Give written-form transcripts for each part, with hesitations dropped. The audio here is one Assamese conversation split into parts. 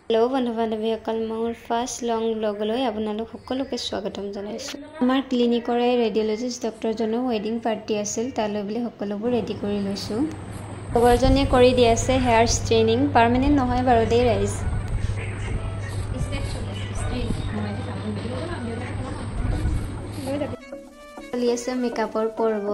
हेलो बंधु बान्धवीসকল মোৰ ফাৰ্ষ্ট লং ব্লগলৈ আপোনালোক সকলোকে স্বাগতম জনাইছোঁ। আমাৰ ক্লিনিকৰে ৰেডিঅলজিষ্ট ডক্টৰজনৰ ৱেডিং পাৰ্টি আছিল, তালৈ বুলি সকলোবোৰ ৰেডি কৰি লৈছোঁ। লগৰজনীয়ে কৰি দি আছে হেয়াৰ ষ্ট্ৰেইনিং, পাৰ্মানেণ্ট নহয় বাৰু দেই ৰাইজ। চলি আছে মেকআপৰ পৰ্ব।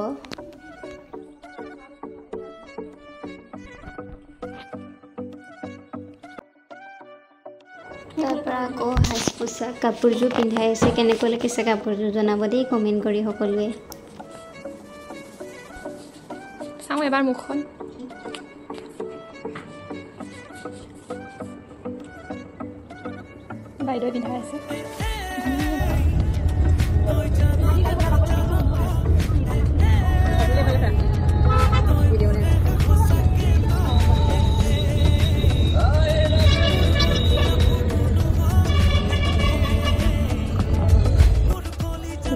তাৰপৰা আকৌ সাজ পোছাক কাপোৰযোৰ পিন্ধাই আছে, কেনেকুৱা লাগিছে কাপোৰযোৰ জনাব দেই কমেণ্ট কৰি সকলোৱে। চাওঁ এবাৰ মুখখন। বাইদেউ পিন্ধাই আছে।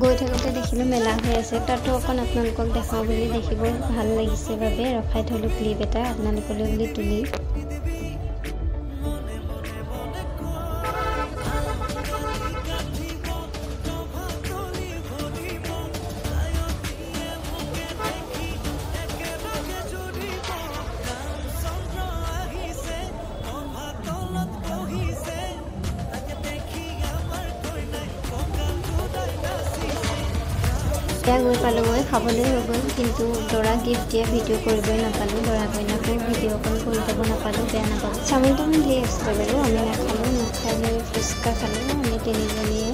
গৈ থাকোঁতে দেখিলোঁ মেলা হৈ আছে, তাতো অকণ আপোনালোকক দেখাওঁ বুলি দেখিব ভাল লাগিছে বাবে ৰখাই থ'লোঁ ক্লিপ এটা আপোনালোকলৈ বুলি তুলি। এতিয়া গৈ পালোঁ, খাবলৈ হৈ গ'ল, কিন্তু দৰা গিফ্ট দিয়া ভিডিঅ' কৰিবই নাপালোঁ, দৰা কইনাকো ভিডিঅ' অকণ কৰি যাব নাপালোঁ, বেয়া নাপালোঁ। চাওমিন তাওমিন ধেৰ আছিলে বাৰু, আমি নাখালোঁ, নাখাই লৈ ফুচকা খালোঁ আমি তিনিজনীয়ে।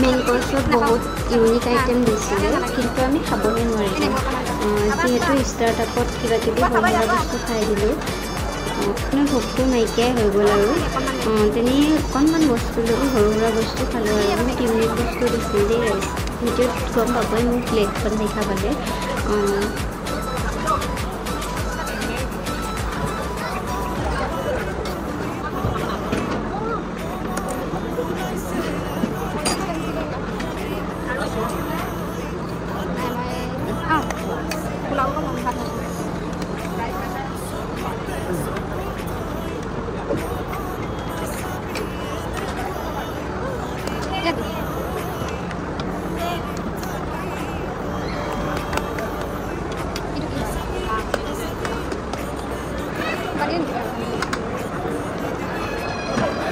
মেইন কৰ্চত বহুত ইউনিক আইটেম দিছিলে, কিন্তু আমি খাবই নোৱাৰিলোঁ, যিহেতু ষ্টাৰ্টাপত কিবা কিবি সৰু সুৰা বস্তু খাই দিলোঁ, ভোকটো নাইকিয়াই হৈ গ'ল আৰু তেনেই অকণমান বস্তু লৈ সৰু সুৰা বস্তু খালোঁ আৰু বহুত ইউনিক বস্তু দিছিল দেই ৰাইজ। ভিডিঅ'ত গম পাবই মোৰ প্লেটখন দেখা পালে।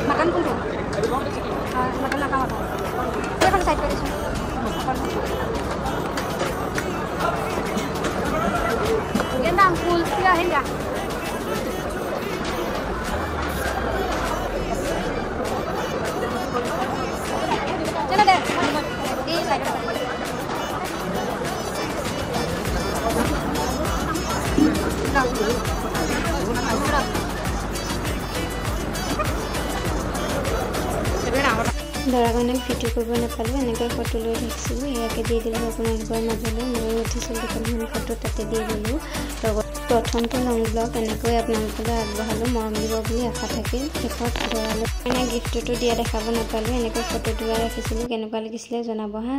Makan pun makan apa? Dia kan side dish. Dia nang full dia hendak. Chalo deh. Di side. দৰা কইনাক ভিডিঅ' কৰিব নাপালোঁ, এনেকৈ ফটো লৈ থাকিছিলোঁ, ইয়াকে দি দিলোঁ আপোনালোকৰ মাজলৈ। মই উঠিছিলোঁ দুখনমান ফটো তাতে দি দিলোঁ। লগত প্ৰথমটো লং ব্লগ এনেকৈ আপোনালোকলৈ আগবঢ়ালোঁ, মৰম দিব বুলি আশা থাকিল। শেষত দৰালৈ কইনা গিফ্টটো দিয়া দেখাব নাপালোঁ, এনেকৈ ফটো তোলা ৰাখিছিলোঁ, কেনেকুৱা লাগিছিলে জনাব হা।